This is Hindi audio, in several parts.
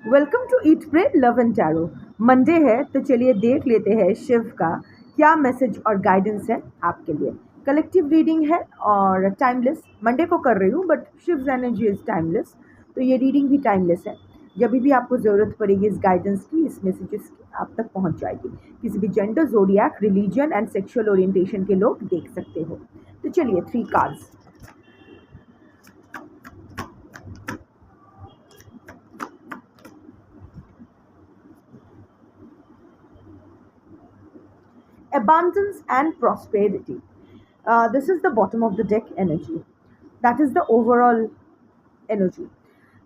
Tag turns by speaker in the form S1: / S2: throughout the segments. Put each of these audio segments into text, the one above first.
S1: Welcome to eat pray love and tarot. Monday है तो चलिए देख लेते हैं शिव का क्या मैसेज और गाइडेंस है आपके लिए। कलेक्टिव रीडिंग है और टाइमलेस। मंडे को कर रही हूँ बट शिव्स एनर्जी इज़ टाइमलेस, तो ये रीडिंग भी टाइमलेस है। जब भी आपको ज़रूरत पड़ेगी इस गाइडेंस की, इस मैसेजेस की, आप तक पहुँच जाएगी। किसी भी gender, zodiac, religion and sexual orientation के लोग देख सकते हो। तो चलिए 3 cards. Abundance and prosperity. This is the bottom of the deck energy. That is the overall energy.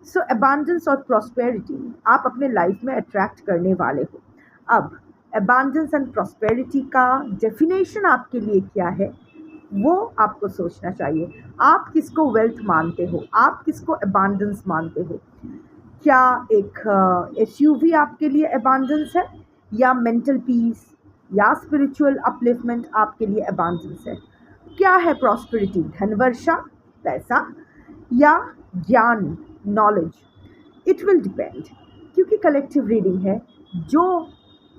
S1: So abundance और prosperity आप अपने लाइफ में अट्रैक्ट करने वाले हो। अब abundance and prosperity का डेफिनेशन आपके लिए क्या है वो आपको सोचना चाहिए। आप किसको वेल्थ मानते हो, आप किसको abundance मानते हो। क्या एक SUV आपके लिए abundance है, या मेंटल पीस या स्पिरिचुअल अपलिफ्टमेंट आपके लिए abundance है। क्या है प्रॉस्पेरिटी, धन वर्षा, पैसा, या ज्ञान, नॉलेज। इट विल डिपेंड, क्योंकि कलेक्टिव रीडिंग है। जो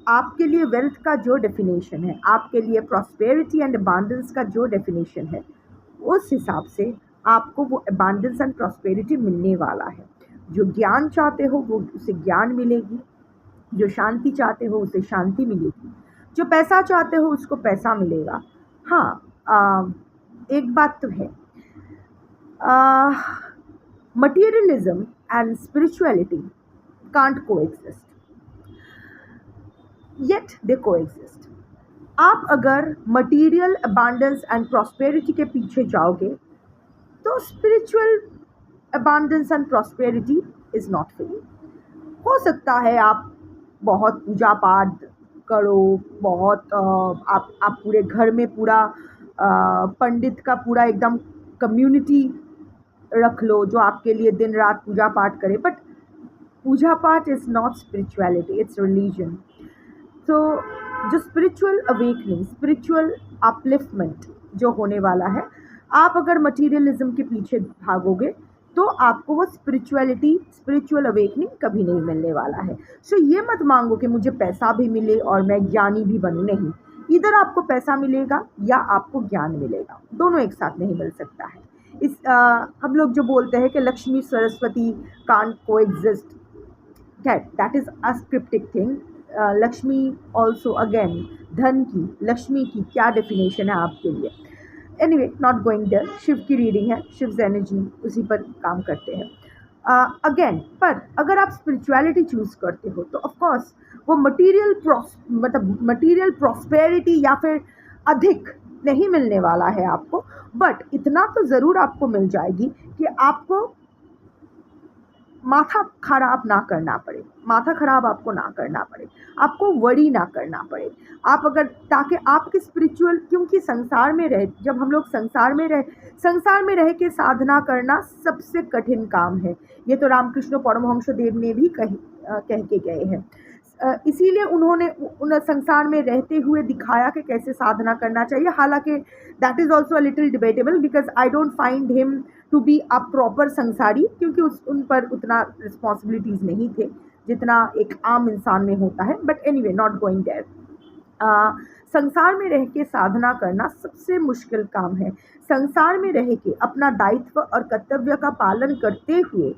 S1: आपके लिए वेल्थ का जो डेफिनेशन है, आपके लिए प्रॉस्पेरिटी एंड अबांडेंस का जो डेफिनेशन है, उस हिसाब से आपको वो अबांडेंस एंड प्रॉस्पेरिटी मिलने वाला है। जो ज्ञान चाहते हो वो उसे ज्ञान मिलेगी, जो शांति चाहते हो उसे शांति मिलेगी, जो पैसा चाहते हो उसको पैसा मिलेगा। हाँ, एक बात तो है, materialism and spirituality can't coexist, yet they coexist. आप अगर material abundance and prosperity के पीछे जाओगे तो spiritual abundance and prosperity is not for you. हो सकता है आप बहुत पूजा पाठ करो, बहुत आप पूरे घर में पूरा पंडित का पूरा एकदम कम्युनिटी रख लो जो आपके लिए दिन रात पूजा पाठ करे, बट पूजा पाठ is not spirituality, it's religion. तो जो स्पिरिचुअल अवेकनिंग, स्पिरिचुअल अपलिफ्टमेंट जो होने वाला है, आप अगर मटीरियलिज्म के पीछे भागोगे तो आपको वो स्पिरिचुअलिटी, स्पिरिचुअल अवेकनिंग कभी नहीं मिलने वाला है। सो ये मत मांगो कि मुझे पैसा भी मिले और मैं ज्ञानी भी बनूँ, नहीं। इधर आपको पैसा मिलेगा या आपको ज्ञान मिलेगा, दोनों एक साथ नहीं मिल सकता है। हम लोग जो बोलते हैं कि Lakshmi Saraswati can't coexist, that is a cryptic thing. Lakshmi also again, धन की, लक्ष्मी की क्या डेफिनेशन है आपके लिए। Anyway, not going there. Shiv की रीडिंग है, शिव एनर्जी उसी पर काम करते हैं अगेन। पर अगर आप स्पिरिचुअलिटी चूज करते हो तो ऑफकोर्स वो मटीरियल प्रॉस्पेरिटी या फिर अधिक नहीं मिलने वाला है आपको, बट इतना तो ज़रूर आपको मिल जाएगी कि आपको माथा खराब ना करना पड़े, माथा खराब आपको ना करना पड़े, आपको वरी ना करना पड़े। आप अगर, ताकि आपकी स्पिरिचुअल, क्योंकि संसार में रह, जब हम लोग संसार में रह के साधना करना सबसे कठिन काम है। ये तो रामकृष्ण परमहंस देव ने भी कह के गए हैं। इसीलिए उन्होंने उन संसार में रहते हुए दिखाया कि कैसे साधना करना चाहिए। हालांकि that is also a little debatable, because I don't find him to be a proper संसारी, क्योंकि उन पर उतना रिस्पॉन्सिबिलिटीज़ नहीं थे जितना एक आम इंसान में होता है। But anyway, not going there. संसार में रह के साधना करना सबसे मुश्किल काम है। संसार में रह के अपना दायित्व और कर्तव्य का पालन करते हुए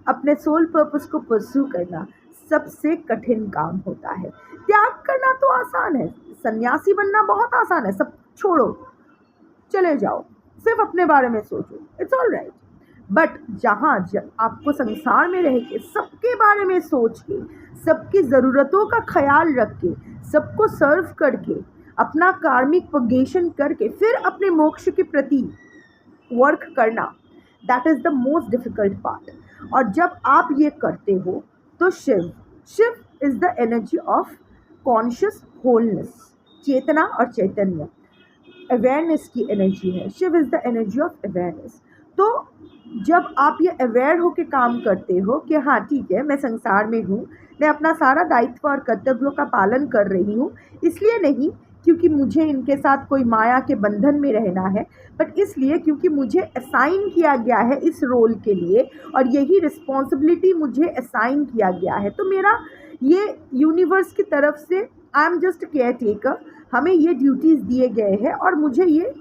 S1: अपने सोल पर्पस को परस्यू करना सबसे कठिन काम होता है। त्याग करना तो आसान है, सन्यासी बनना बहुत आसान है। सब छोड़ो, चले जाओ, सिर्फ अपने बारे में सोचो, इट्स ऑल राइट। बट जहाँ आपको संसार में रह के सबके बारे में सोच के, सबकी ज़रूरतों का ख्याल रख के, सबको सर्व करके, अपना कार्मिक पगेशन करके फिर अपने मोक्ष के प्रति वर्क करना, that is the most difficult part. और जब आप ये करते हो तो Shiva is the energy of conscious wholeness, चेतना और चैतन्य, अवेयरनेस की एनर्जी है। Shiva is the energy of awareness. तो जब आप ये अवेयर होकर काम करते हो कि हाँ ठीक है, मैं संसार में हूँ, मैं अपना सारा दायित्व और कर्तव्यों का पालन कर रही हूँ, इसलिए नहीं क्योंकि मुझे इनके साथ कोई माया के बंधन में रहना है, बट इसलिए क्योंकि मुझे असाइन किया गया है इस रोल के लिए और यही रिस्पॉन्सिबिलिटी मुझे असाइन किया गया है। तो मेरा ये यूनिवर्स की तरफ से आई एम जस्ट केयर टेकर, हमें ये ड्यूटीज़ दिए गए हैं और मुझे ये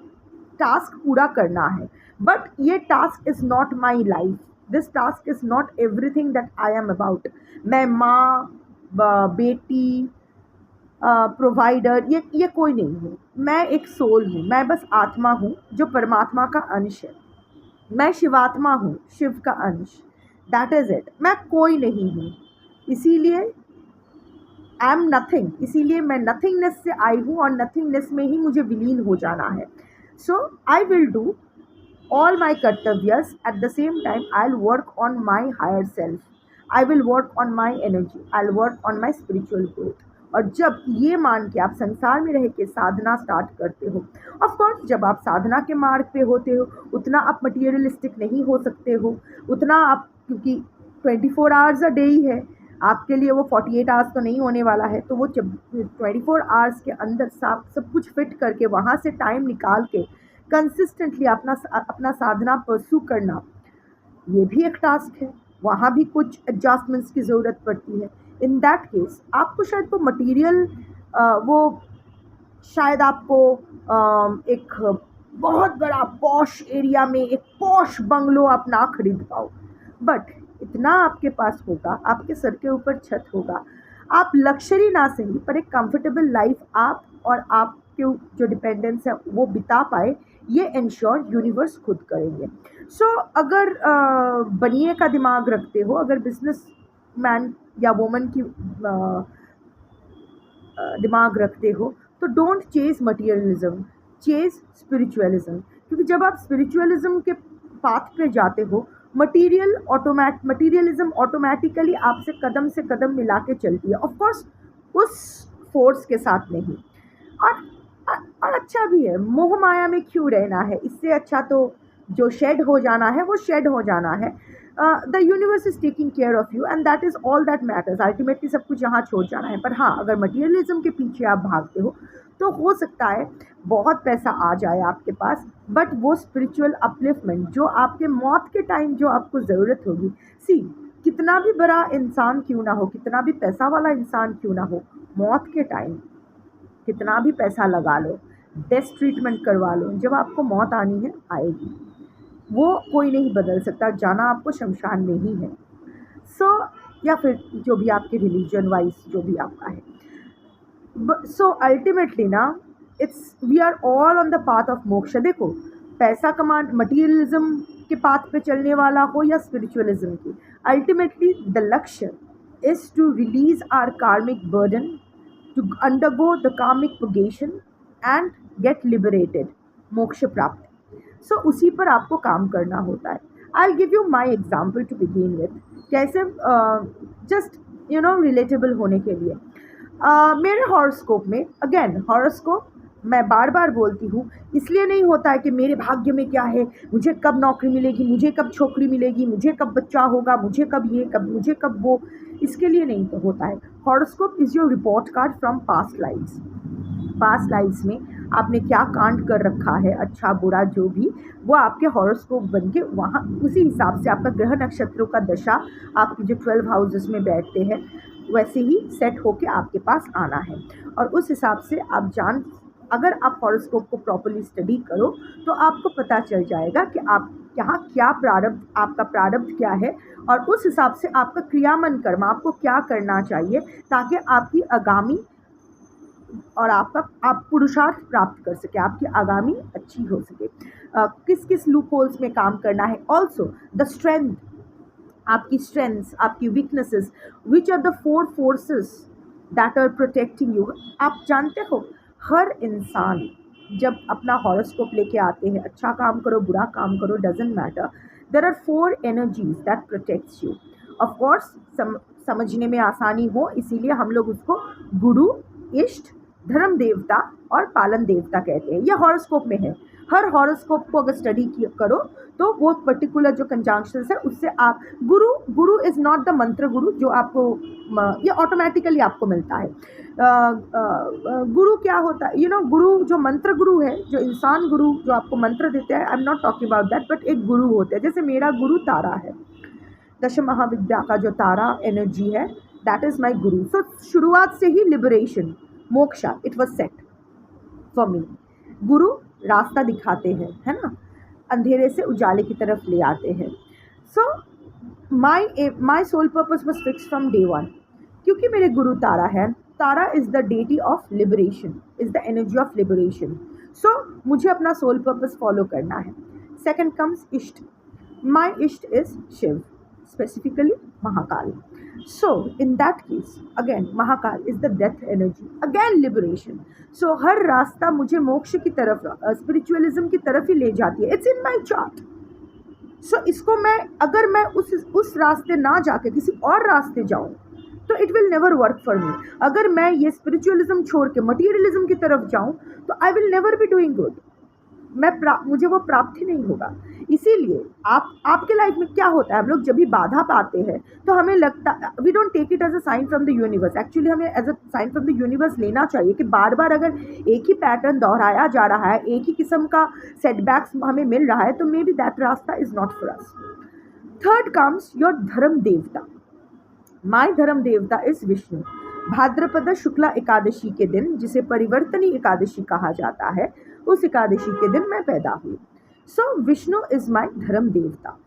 S1: टास्क पूरा करना है। बट ये task is not my life, this task is not everything that I am about. मैं माँ, बेटी, प्रोवाइडर, ये कोई नहीं हूँ। मैं एक सोल हूँ, मैं बस आत्मा हूँ जो परमात्मा का अंश है। मैं शिवात्मा हूँ, शिव का अंश, दैट इज़ इट। मैं कोई नहीं हूँ, इसीलिए आई एम नथिंग, इसीलिए मैं नथिंगनेस से आई हूँ और नथिंगनेस में ही मुझे विलीन हो जाना है। So I will do all my kartavyas, at the same time I'll work on my higher self, I will work on my energy, I'll work on my spiritual growth। और जब ये मान के आप संसार में रह के साधना स्टार्ट करते हो, ऑफ कोर्स जब आप साधना के मार्ग पे होते हो उतना आप मटीरियलिस्टिक नहीं हो सकते हो, उतना आप, क्योंकि 24 आवर्स अ डे ही है आपके लिए, वो 48 आवर्स तो नहीं होने वाला है। तो वो जब 24 आवर्स के अंदर सब कुछ फिट करके वहाँ से टाइम निकाल के कंसिस्टेंटली अपना साधना परस्यू करना, ये भी एक टास्क है, वहाँ भी कुछ एडजस्टमेंट्स की ज़रूरत पड़ती है। इन दैट केस आपको शायद वो मटेरियल वो शायद आपको एक बहुत बड़ा पॉश एरिया में एक पॉश बंगलो आप ना खरीद पाओ, बट इतना आपके पास होगा, आपके सर के ऊपर छत होगा, आप लग्जरी ना सही पर एक कंफर्टेबल लाइफ आप और आपके जो डिपेंडेंस है वो बिता पाए, ये इंश्योर यूनिवर्स खुद करेंगे। सो अगर बनिए का दिमाग रखते हो, अगर बिजनेस मैन या वोमन की दिमाग रखते हो, तो don't chase materialism, chase spiritualism. क्योंकि जब आप स्पिरिचुअलिज्म के पाथ पे जाते हो, मटीरियलिज्म ऑटोमेटिकली आपसे कदम मिला के चलती है, ऑफकोर्स उस फोर्स के साथ नहीं। और अच्छा भी है, मोह माया में क्यों रहना है, इससे अच्छा तो जो शेड हो जाना है वो शेड हो जाना है। The universe is taking care of you and that is all that matters. Ultimately सब कुछ यहाँ छोड़ जाना है। पर हाँ, अगर मटीरियलिज्म के पीछे आप भागते हो तो हो सकता है बहुत पैसा आ जाए आपके पास, बट वो स्पिरिचुअल अपलिफ्टमेंट जो आपके मौत के टाइम जो आपको ज़रूरत होगी, कितना भी बड़ा इंसान क्यों ना हो, कितना भी पैसा वाला इंसान क्यों ना हो, मौत के टाइम कितना भी पैसा लगा लो, डेथ ट्रीटमेंट करवा लो, जब आपको मौत आनी है आएगी, वो कोई नहीं बदल सकता, जाना आपको शमशान में ही है। या फिर जो भी आपके रिलीजन वाइज जो भी आपका है। सो अल्टीमेटली ना, we are all on the path of moksha. देखो, पैसा कमा मटीरियलिज्म के पाथ पे चलने वाला हो या स्पिरिचुअलिज्म की, अल्टीमेटली द लक्ष्य इज़ टू रिलीज आवर कार्मिक burden, to undergo the karmic purgation and get liberated, मोक्ष प्राप्ति। सो उसी पर आपको काम करना होता है। I'll give you my example to begin with, कैसे just रिलेटेबल होने के लिए। मेरे हॉरोस्कोप में, अगेन हॉरोस्कोप मैं बार बार बोलती हूँ, इसलिए नहीं होता है कि मेरे भाग्य में क्या है, मुझे कब नौकरी मिलेगी, मुझे कब छोकरी मिलेगी, मुझे कब बच्चा होगा, मुझे कब वो, इसके लिए नहीं तो होता है। Horoscope is your report card from past lives. Past lives में आपने क्या कांड कर रखा है, अच्छा बुरा जो भी, वो आपके हॉरोस्कोप बन के वहाँ उसी हिसाब से आपका ग्रह नक्षत्रों का दशा आपके जो 12 हाउसेस में बैठते हैं वैसे ही सेट होके आपके पास आना है। और उस हिसाब से आप अगर आप हॉरोस्कोप को प्रॉपर्ली स्टडी करो तो आपको पता चल जाएगा कि आप यहाँ क्या प्रारब्ध, आपका प्रारब्ध क्या है, और उस हिसाब से आपका क्रियामन कर्म आपको क्या करना चाहिए ताकि आपकी आगामी और आप पुरुषार्थ प्राप्त कर सके, आपकी आगामी अच्छी हो सके। किस किस लूप होल्स में काम करना है, ऑल्सो द स्ट्रेंथ, आपकी स्ट्रेंथ्स, आपकी weaknesses, which are the 4 forces that are protecting you. आप जानते हो, हर इंसान जब अपना हॉरोस्कोप लेके आते हैं, अच्छा काम करो बुरा काम करो doesn't matter, there are 4 energies that protects you. Of course समझने में आसानी हो इसीलिए हम लोग उसको गुरु, इष्ट, धर्म देवता और पालन देवता कहते हैं। यह हॉरोस्कोप में है। हर हॉरोस्कोप को अगर स्टडी करो तो वो पर्टिकुलर जो कंजंक्शंस है उससे आप गुरु इज़ नॉट द मंत्र गुरु जो आपको ये ऑटोमेटिकली आपको मिलता है। गुरु क्या होता है, गुरु जो मंत्र गुरु है, जो इंसान गुरु जो आपको मंत्र देते हैं, आई am not talking about that, but एक गुरु होते हैं। जैसे मेरा गुरु तारा है, दश महाविद्या का जो तारा एनर्जी है, that is my guru. So शुरुआत से ही liberation, moksha, it was set for me. Guru रास्ता दिखाते हैं, है ना, अंधेरे से उजाले की तरफ ले आते हैं। So my soul purpose was fix from day one, क्योंकि मेरे गुरु तारा है। Tara is the deity of liberation, is the energy of liberation. So मुझे अपना सोल पर्पस फॉलो करना है। सेकेंड कम्स इष्ट। माई इष्ट is Shiv, specifically Mahakal. So in that case, again Mahakal is the death energy, again liberation. So हर रास्ता मुझे मोक्ष की तरफ, स्पिरिचुअलिज्म की तरफ ही ले जाती है। It's in my chart. सो इसको मैं, अगर मैं उस रास्ते ना जाके किसी और रास्ते जाऊँ तो it will never work for me. अगर मैं ये स्पिरिचुअलिज्म छोड़ के मटीरियलिज्म की तरफ जाऊँ तो I will never be doing good. मुझे वो प्राप्त ही नहीं होगा। इसीलिए आपके लाइफ में क्या होता है, हम लोग जब भी बाधा पाते हैं तो हमें लगता, we don't take it as a sign from the universe. Actually हमें as a sign from the universe लेना चाहिए कि बार बार अगर एक ही पैटर्न दोहराया जा रहा है, एक ही किस्म का सेटबैक्स हमें मिल रहा है, तो मे बी दैट रास्ता is not for us. Third comes your धर्म देवता। माय धर्म देवता इज विष्णु। भाद्रपद शुक्ला एकादशी के दिन, जिसे परिवर्तनी एकादशी कहा जाता है, उस एकादशी के दिन मैं पैदा हुई। सो विष्णु इज़ माई धर्म देवता।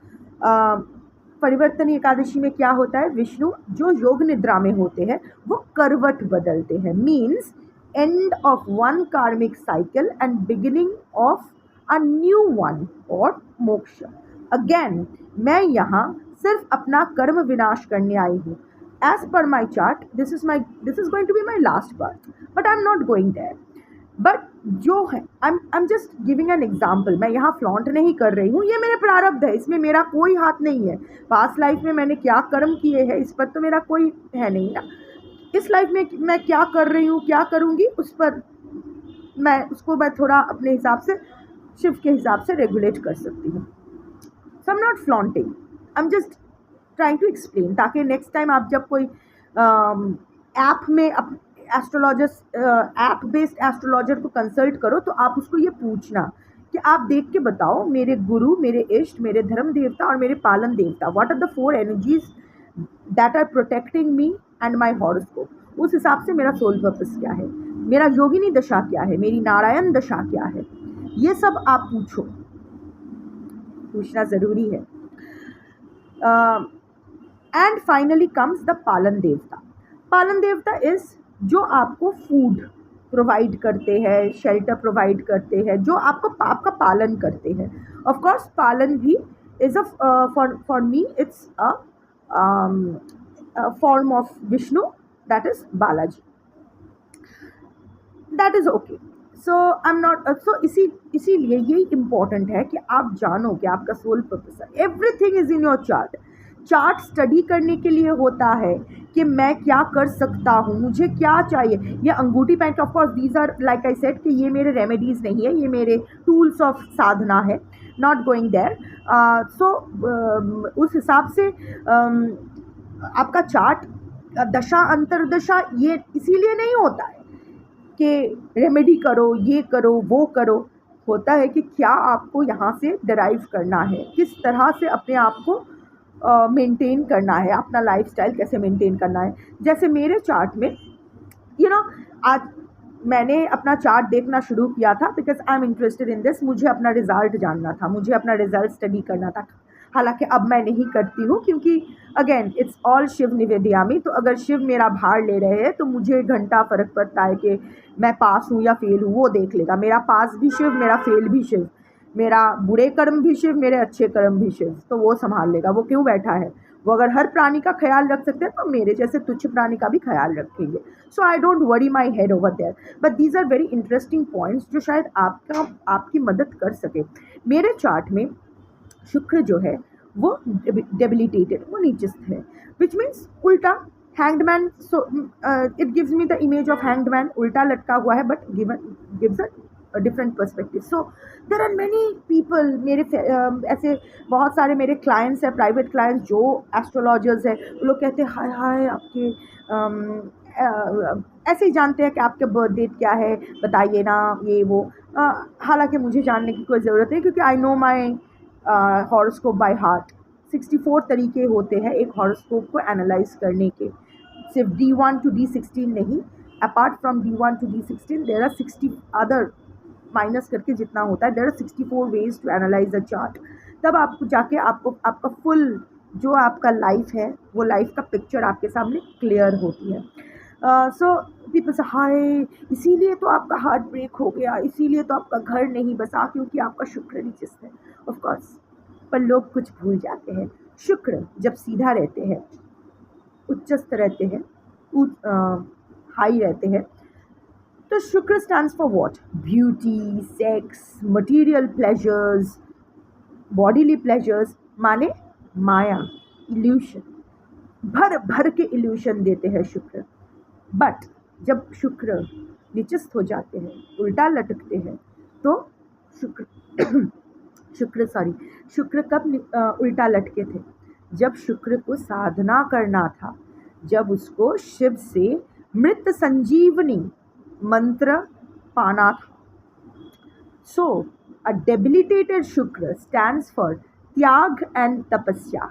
S1: परिवर्तनी एकादशी में क्या होता है, विष्णु जो योग निद्रा में होते हैं वो करवट बदलते हैं, मीन्स एंड ऑफ वन कार्मिक cycle and beginning of a new one और मोक्ष। अगेन मैं यहाँ सिर्फ अपना कर्म विनाश करने आई हूँ। As per my chart this is going to be my last birth, but I am not going there. But जो है, I am just giving an example. मैं यहाँ फ्लॉन्ट नहीं कर रही हूँ, ये मेरे प्रारब्ध है, इसमें मेरा कोई हाथ नहीं है। पास्ट लाइफ में मैंने क्या कर्म किए हैं इस पर तो मेरा कोई है नहीं ना। इस लाइफ में मैं क्या कर रही हूँ, क्या करूँगी, उस पर मैं थोड़ा अपने हिसाब से, शिव के हिसाब से रेगुलेट कर सकती हूँ। So I am not flaunting, I am just trying to explain, ताकि नेक्स्ट टाइम आप जब कोई ऐप में ऐप बेस्ड एस्ट्रोलॉजर को कंसल्ट करो तो आप उसको ये पूछना कि आप देख के बताओ मेरे गुरु, मेरे इष्ट, मेरे धर्म देवता और मेरे पालन देवता, what are the 4 energies that are protecting me and my horoscope. उस हिसाब से मेरा सोल पर्पस क्या है, मेरा योगिनी दशा क्या है, मेरी नारायण दशा क्या है, ये सब आप पूछना ज़रूरी है। एंड फाइनली कम्स द पालन देवता। पालन देवता इज़ जो आपको फूड प्रोवाइड करते हैं, शेल्टर प्रोवाइड करते हैं, जो आपका पालन करते हैं। ऑफ कोर्स पालन भी is a for me it's a form of Vishnu, that is Balaji, that is okay. So I am not, so इसीलिए यही इम्पॉर्टेंट है कि आप जानो कि आपका सोल पर्पस है। Everything is in your chart. Chart study करने के लिए होता है कि मैं क्या कर सकता हूँ, मुझे क्या चाहिए। ये अंगूठी पहन के, of course these are like I said कि ये मेरे रेमेडीज़ नहीं है, ये मेरे टूल्स ऑफ साधना है, नॉट गोइंग देयर। सो उस हिसाब से आपका चार्ट दशा अंतरदशा ये इसीलिए नहीं होता है कि रेमेडी करो, ये करो, वो करो। होता है कि क्या आपको यहाँ से डराइव करना है, किस तरह से अपने आप को मेंटेन करना है, अपना लाइफस्टाइल कैसे मेंटेन करना है। जैसे मेरे चार्ट में आज मैंने अपना चार्ट देखना शुरू किया था because I am interested in this. मुझे अपना रिज़ल्ट जानना था, मुझे अपना रिज़ल्ट स्टडी करना था। हालांकि अब मैं नहीं करती हूँ क्योंकि अगेन इट्स ऑल शिव निवेदयामी। तो अगर शिव मेरा भार ले रहे हैं तो मुझे घंटा फ़र्क पड़ता है कि मैं पास हूँ या फेल हूँ, वो देख लेगा। मेरा पास भी शिव, मेरा फेल भी शिव, मेरा बुरे कर्म भी शिव, मेरे अच्छे कर्म भी शिव, तो वो संभाल लेगा। वो क्यों बैठा है, वो अगर हर प्राणी का ख्याल रख सकते हैं तो मेरे जैसे तुच्छ प्राणी का भी ख्याल रखेंगे। So I don't worry my head over there, but these are very interesting points जो शायद आपकी मदद कर सके। मेरे चार्ट में शुक्र जो है वो डेबिलिटेटेड, वो नीचस्थ है, विच मीन्स उल्टा hanged man. So it gives me the image of hanged man, उल्टा लटका हुआ है, but gives a different perspectives. So there are many people, मेरे ऐसे बहुत सारे मेरे clients हैं, private clients जो astrologers हैं, वो लोग कहते हैं हाय हाय आपके ऐसे ही जानते हैं कि आपका बर्थ डेट क्या है, बताइए ना ये वो। हालांकि मुझे जानने की कोई ज़रूरत नहीं, क्योंकि I know my horoscope by heart. 64 तरीके होते हैं एक हॉरोस्कोप को एनालाइज करने के, सिर्फ D1 to D16 नहीं। Apart from D1 to D16 there are 60 other, minus करके जितना होता है, there are 64 ways to analyse a chart. तब आपको जाके आपको आपका फुल जो आपका लाइफ है वो लाइफ का पिक्चर आपके सामने क्लियर होती है। सो पीपल से हाय इसीलिए तो आपका हार्ट ब्रेक हो गया, इसीलिए तो आपका घर नहीं बसा, क्योंकि आपका शुक्र नीचस्थ है। ऑफ कोर्स, पर लोग कुछ भूल जाते हैं। शुक्र जब सीधा रहते हैं, उच्चस्थ रहते हैं, हाई रहते हैं, तो शुक्र stands for what? Beauty, sex, material pleasures, bodily pleasures, माने माया, इल्यूशन, भर भर के इल्यूशन देते हैं शुक्र। बट जब शुक्र निचस्थ हो जाते हैं, उल्टा लटकते हैं, तो शुक्र कब उल्टा लटके थे? जब शुक्र को साधना करना था, जब उसको शिव से मृत संजीवनी मंत्र पाना था। सो अ debilitated शुक्र stands for त्याग and तपस्या.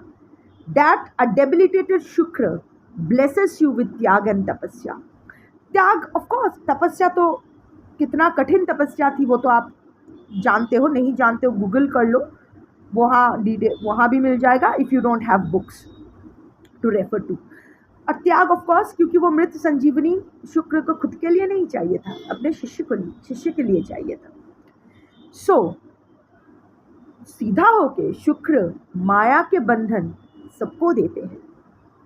S1: That a debilitated शुक्र blesses you with त्याग and तपस्या. त्याग, ऑफ कोर्स, तपस्या तो कितना कठिन तपस्या थी वो तो आप जानते हो, नहीं जानते हो गूगल कर लो, वहाँ भी मिल जाएगा if you don't have books to refer to. और त्याग ऑफ कोर्स, क्योंकि वो मृत संजीवनी शुक्र को खुद के लिए नहीं चाहिए था, अपने शिष्य के लिए चाहिए था। सो सीधा होके शुक्र माया के बंधन सबको देते हैं,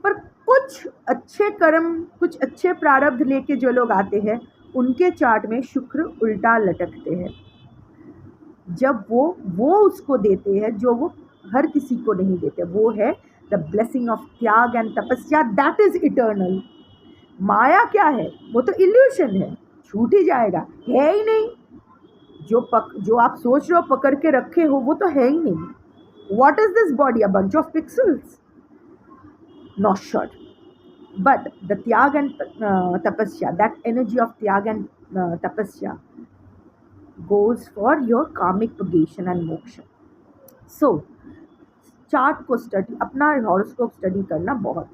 S1: पर कुछ अच्छे कर्म, कुछ अच्छे प्रारब्ध लेके जो लोग आते हैं उनके चार्ट में शुक्र उल्टा लटकते हैं। जब वो उसको देते हैं जो वो हर किसी को नहीं देते, वो है द ब्लेसिंग ऑफ त्याग एंड तपस्या, दैट इज इटर्नल। माया क्या है? वो तो इल्यूशन है, छूट ही जाएगा, है ही नहीं। जो आप सोच रहे हो पकड़ के रखे हो वो तो है ही नहीं। What is this body? A bunch of pixels, not sure. But the त्याग and tapasya, that energy of त्याग and tapasya goes for your karmic purgation and moksha. So chart को स्टडी, अपना हॉरोस्कोप स्टडी करना बहुत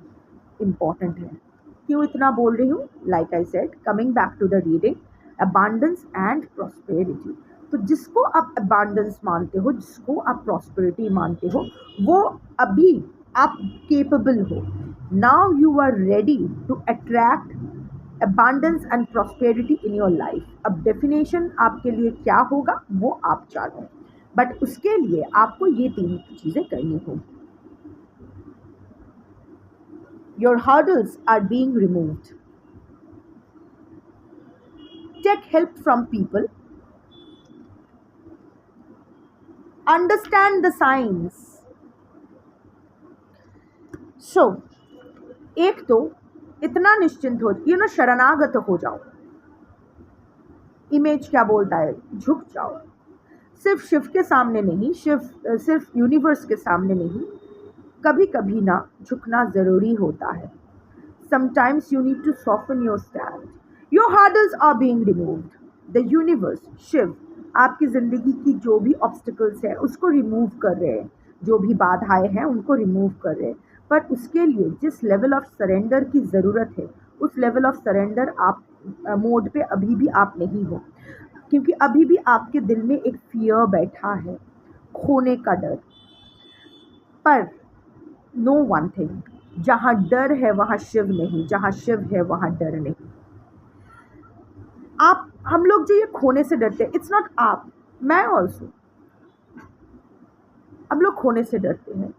S1: इम्पॉर्टेंट है। क्यों इतना बोल रही हूँ? Like I said, coming back to the reading, abundance and prosperity. तो जिसको आप अबांडेंस मानते हो, जिसको आप प्रॉस्पेरिटी मानते हो, वो अभी आप केपेबल हो। Now you are ready to attract abundance and prosperity in your life. अब डेफिनेशन आपके लिए क्या होगा वो आप जानो, बट उसके लिए आपको ये 3 चीज़ें करनी होंगी। Your hurdles are being removed. Take help from people. Understand the signs. So, एक तो इतना निश्चिंत हो, शरणागत हो जाओ। इमेज क्या बोलता है? झुक जाओ। सिर्फ शिव के सामने नहीं, सिर्फ यूनिवर्स के सामने नहीं, कभी कभी ना झुकना ज़रूरी होता है। Sometimes you need to soften your stand. Your hurdles are being removed. The universe, Shiv, आपकी ज़िंदगी की जो भी ऑब्स्टिकल्स हैं उसको रिमूव कर रहे हैं, जो भी बाधाएं हैं उनको रिमूव कर रहे हैं। पर उसके लिए जिस लेवल ऑफ सरेंडर की ज़रूरत है, उस लेवल ऑफ सरेंडर आप मोड पे अभी भी आप नहीं हो, क्योंकि अभी भी आपके दिल में एक फियर बैठा है, खोने का डर। पर नो वन थिंग, जहाँ डर है वहाँ शिव नहीं, जहाँ शिव है वहाँ डर नहीं। हम लोग जो ये खोने से डरते हैं, इट्स नॉट आप, मैं ऑल्सो, हम लोग खोने से डरते हैं।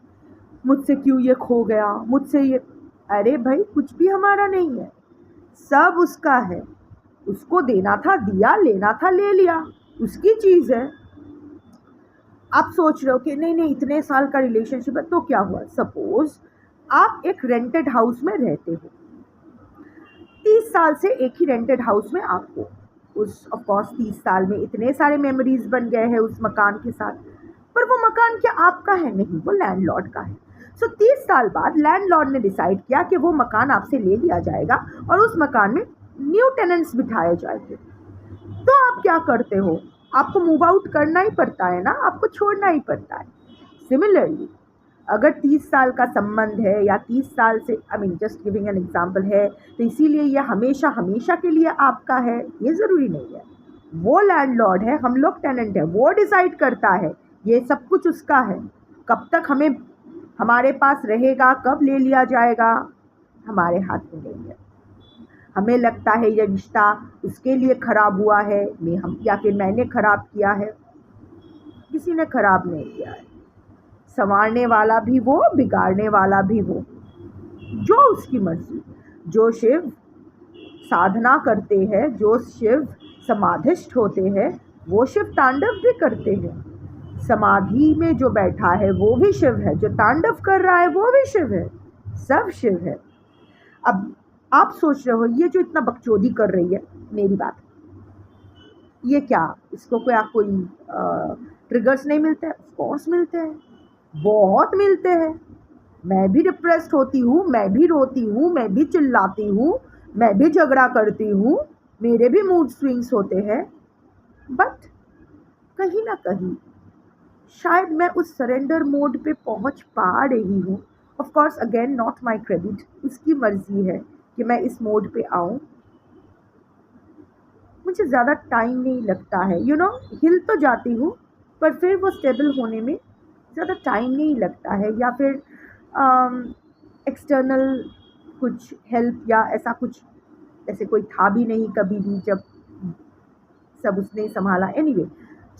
S1: मुझसे क्यों ये खो गया, मुझसे ये, अरे भाई कुछ भी हमारा नहीं है, सब उसका है। उसको देना था दिया, लेना था ले लिया, उसकी चीज़ है। आप सोच रहे हो कि नहीं इतने साल का रिलेशनशिप है तो क्या हुआ? सपोज आप एक रेंटेड हाउस में रहते हो, 30 साल से एक ही रेंटेड हाउस में आप हो, उस ऑफ कोर्स 30 साल में इतने सारे मेमोरीज बन गए हैं उस मकान के साथ, पर वो मकान क्या आपका है? नहीं, वो लैंडलॉर्ड का है। सो 30 साल बाद लैंडलॉर्ड ने डिसाइड किया कि वो मकान आपसे ले लिया जाएगा और उस मकान में न्यू टेनेंट्स बिठाए जाएंगे। तो आप क्या करते हो? आपको मूव आउट करना ही पड़ता है ना, आपको छोड़ना ही पड़ता है। सिमिलरली अगर 30 साल का संबंध है या 30 साल से, I mean just giving an example है, तो इसीलिए ये हमेशा हमेशा के लिए आपका है, ये ज़रूरी नहीं है। वो लैंडलॉर्ड है, हम लोग टेनेंट है, वो डिसाइड करता है, ये सब कुछ उसका है। कब तक हमें हमारे पास रहेगा, कब ले लिया जाएगा, हमारे हाथ में नहीं है। हमें लगता है ये रिश्ता उसके लिए ख़राब हुआ है, या फिर मैंने ख़राब किया है, किसी ने ख़राब नहीं किया है। संवारने वाला भी वो, बिगाड़ने वाला भी वो, जो उसकी मर्जी। जो शिव साधना करते हैं, जो शिव समाधिष्ठ होते हैं, वो शिव तांडव भी करते हैं। समाधि में जो बैठा है वो भी शिव है, जो तांडव कर रहा है वो भी शिव है, सब शिव है। अब आप सोच रहे हो ये जो इतना बकचोदी कर रही है, मेरी बात, ये क्या इसको क्या कोई ट्रिगर्स नहीं मिलते हैं? ऑफ कोर्स मिलते हैं, बहुत मिलते हैं। मैं भी डिप्रेस्ड होती हूँ, मैं भी रोती हूँ, मैं भी चिल्लाती हूँ, मैं भी झगड़ा करती हूँ, मेरे भी मूड स्विंग्स होते हैं। बट कहीं ना कहीं शायद मैं उस सरेंडर मोड पे पहुँच पा रही हूँ। Of course again not my credit, उसकी मर्जी है कि मैं इस मोड पे आऊँ। मुझे ज़्यादा टाइम नहीं लगता है, हिल तो जाती हूँ, पर फिर वो स्टेबल होने में ज़्यादा टाइम नहीं लगता है। या फिर एक्सटर्नल कुछ हेल्प या ऐसा कुछ, ऐसे कोई था भी नहीं कभी भी जब सब उसने संभाला। Anyway,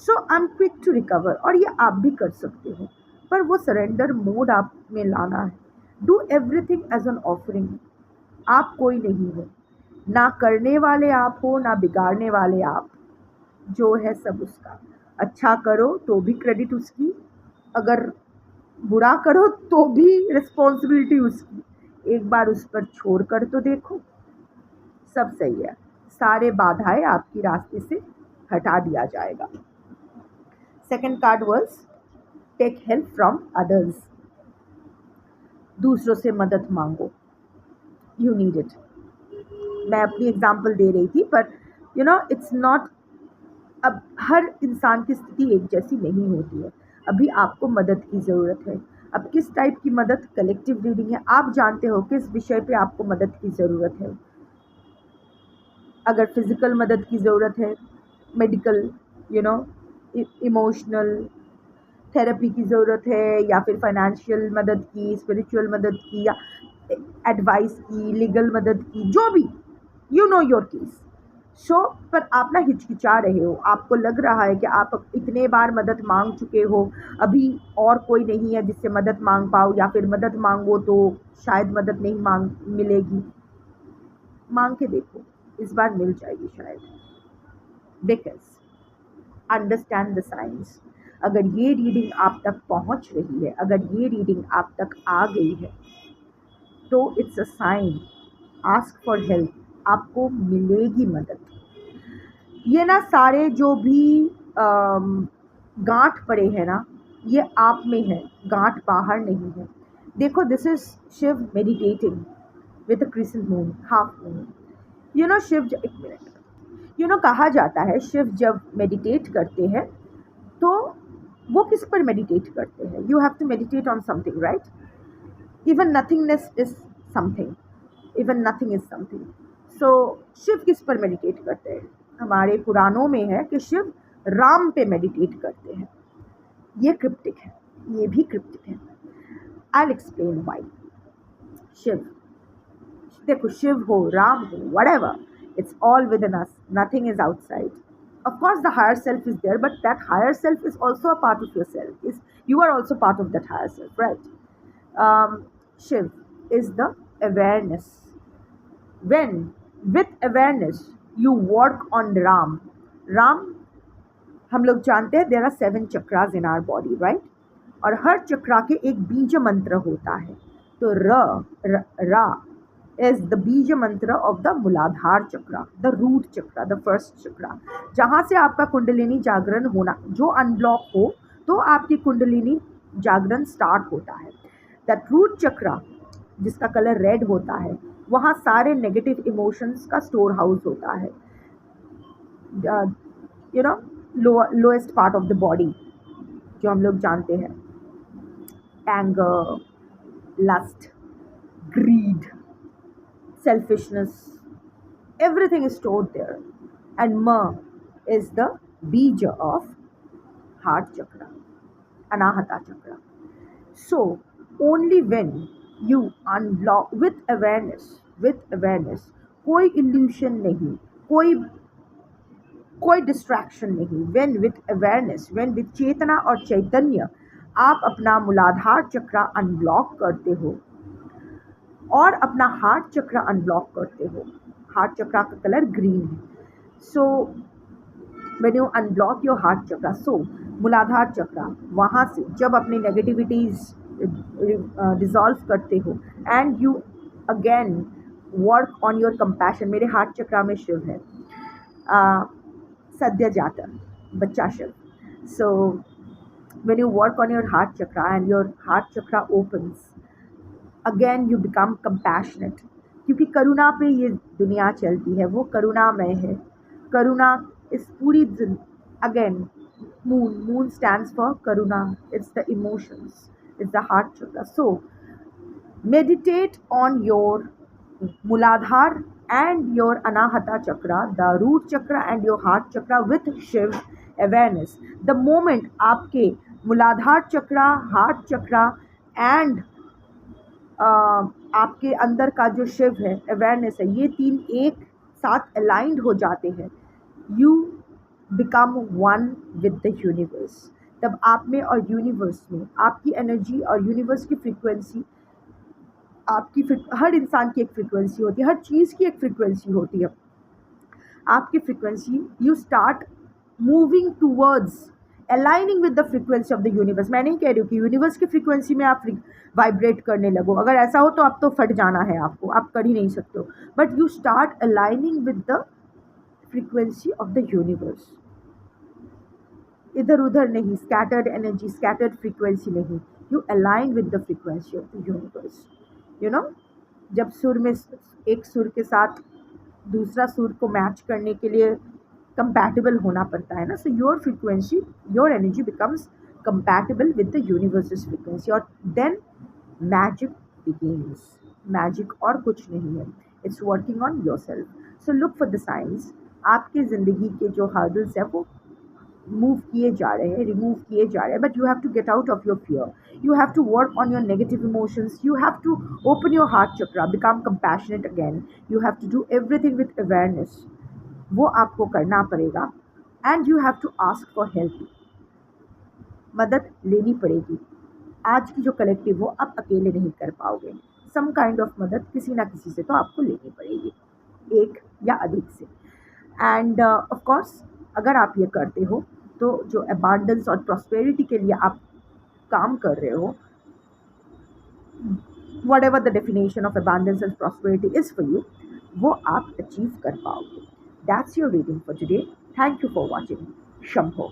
S1: so I am quick to recover, और ये आप भी कर सकते हो। पर वो सरेंडर मोड आप में लाना है। Do everything as an offering. आप कोई नहीं हो, ना करने वाले आप हो, ना बिगाड़ने वाले आप। जो है सब उसका। अच्छा करो तो भी क्रेडिट उसकी, अगर बुरा करो तो भी रिस्पॉन्सिबिलिटी उसकी। एक बार उस पर छोड़ कर तो देखो, सब सही है। सारे बाधाएं आपकी रास्ते से हटा दिया जाएगा। Second card was take help from others. दूसरों से मदद मांगो, यू नीड इट। मैं अपनी एग्जाम्पल दे रही थी, पर इट्स नॉट, अब हर इंसान की स्थिति एक जैसी नहीं होती है। अभी आपको मदद की ज़रूरत है। अब किस टाइप की मदद? कलेक्टिव रीडिंग है, आप जानते हो किस विषय पे आपको मदद की ज़रूरत है। अगर फिज़िकल मदद की ज़रूरत है, मेडिकल, इमोशनल थेरेपी की ज़रूरत है, या फिर फाइनेंशियल मदद की, स्पिरिचुअल मदद की, या एडवाइस की, लीगल मदद की, जो भी, योर केस। पर आप ना हिचकिचा रहे हो, आपको लग रहा है कि आप इतने बार मदद मांग चुके हो, अभी और कोई नहीं है जिससे मदद मांग पाओ, या फिर मदद मांगो तो शायद मदद नहीं मिलेगी। मांग के देखो, इस बार मिल जाएगी शायद। Because understand the science. अगर ये रीडिंग आप तक पहुंच रही है, अगर ये रीडिंग आप तक आ गई है, तो it's a sign. Ask for help, आपको मिलेगी मदद। ये ना सारे जो भी गांठ पड़े हैं ना, ये आप में है, गांठ बाहर नहीं है। देखो, this is Shiv meditating with a crescent moon, half moon. Shiv एक मिनट, कहा जाता है शिव जब मेडिटेट करते हैं तो वो किस पर मेडिटेट करते हैं? You have to meditate on something, right? Even nothingness is something, even nothing is something. So Shiva किस पर मेडिटेट करते हैं? हमारे पुराणों में है कि शिव राम पे मेडिटेट करते हैं। ये क्रिप्टिक है, ये भी क्रिप्टिक है। I will explain why. Shiv, देखो, शिव हो, राम हो, whatever, it's all within us, nothing is outside. Of course the higher self is there, but that higher self is also a part of yourself. You are also part of that higher self, right? Shiv is the awareness. When with awareness you work on Ram, हम लोग जानते हैं there are 7 chakras in our body, right? और हर चक्रा के एक बीज मंत्र होता है। तो रा इज द बीज मंत्र of the Muladhara chakra, the root chakra, the first chakra, जहाँ से आपका कुंडलिनी जागरण होना, जो अनब्लॉक हो तो आपकी कुंडलिनी जागरण स्टार्ट होता है। दैट रूट चक्रा जिसका कलर रेड होता है, वहाँ सारे नेगेटिव इमोशंस का स्टोर हाउस होता है। You know lowest part of the body जो हम लोग जानते हैं, anger, lust, greed, selfishness, everything is stored there. And Ma is the bija of heart chakra, anahata chakra. So only when you unblock with awareness, कोई illusion नहीं, कोई distraction नहीं, when with awareness, when with चेतना और चैतन्य आप अपना मूलाधार चक्र अनब्लॉक करते हो और अपना हार्ट चक्र अनब्लॉक करते हो। हार्ट चक्र का कलर ग्रीन है। सो when you unblock your heart चक्र, सो मूलाधार चक्र, वहाँ से जब अपनी नेगेटिविटीज़ डिज़ोल्व करते हो and you again work on your compassion. मेरे हार्ट चक्र में शिव है, सद्य जाता बच्चा Shiv. So when you work on your heart chakra and your heart chakra opens, again you become compassionate, क्योंकि करुणा पे ये दुनिया चलती है, वो करुणामय है। करुणा इस पूरी again moon stands for Karuna, it's the emotions, it's the heart चक्र। सो मेडिटेट ऑन योर मूलाधार and your anahata chakra, the root chakra and your heart chakra with Shiv awareness. The moment आपके मूलाधार चक्रा, हार्ट चक्रा एंड आपके अंदर का जो शिव है, अवेयरनेस है, ये तीन एक साथ अलाइंड हो जाते हैं, you become one with the universe. तब आप में और यूनिवर्स में आपकी एनर्जी और यूनिवर्स की फ्रीक्वेंसी, आपकी हर इंसान की एक फ्रीक्वेंसी होती है, हर चीज़ की एक फ्रीक्वेंसी होती है। आपकी frequency, you start moving towards aligning with the frequency of the universe. मैं नहीं कह रही हूँ कि यूनिवर्स की फ्रीक्वेंसी में आप वाइब्रेट करने लगो, अगर ऐसा हो तो आप तो फट जाना है, आपको आप कर ही नहीं सकते हो। But you start aligning with the frequency of the universe, इधर उधर नहीं, स्कैटर्ड एनर्जी, स्कैटर्ड फ्रीक्वेंसी नहीं, you align with the frequency of the universe. You know, जब सुर में एक सुर के साथ दूसरा सुर को मैच करने के लिए कंपैटिबल होना पड़ता है ना, so your frequency, your energy becomes compatible with the universe frequency, और देन मैजिक बिगिन्स। मैजिक और कुछ नहीं है, it's working on your self. So look for the science. आपके ज़िंदगी के जो हर्डल्स हैं वो मूव किए जा रहे हैं, रिमूव किए जा रहे हैं, but you have to get out of your fear, you have to work on your negative emotions, you have to open your heart chakra, become compassionate again, you have to do everything with awareness, वो आपको करना पड़ेगा। and you have to ask for help, मदद लेनी पड़ेगी। आज की जो कलेक्टिव हो आप अकेले नहीं कर पाओगे, some kind of मदद किसी ना किसी से तो आपको लेनी पड़ेगी, एक या अधिक से। and of course अगर आप ये करते हो तो जो abundance और prosperity के लिए आप काम कर रहे हो, whatever the definition of abundance and prosperity is for you, वो आप अचीव कर पाओगे। That's your reading for today. Thank you for watching. Shambho.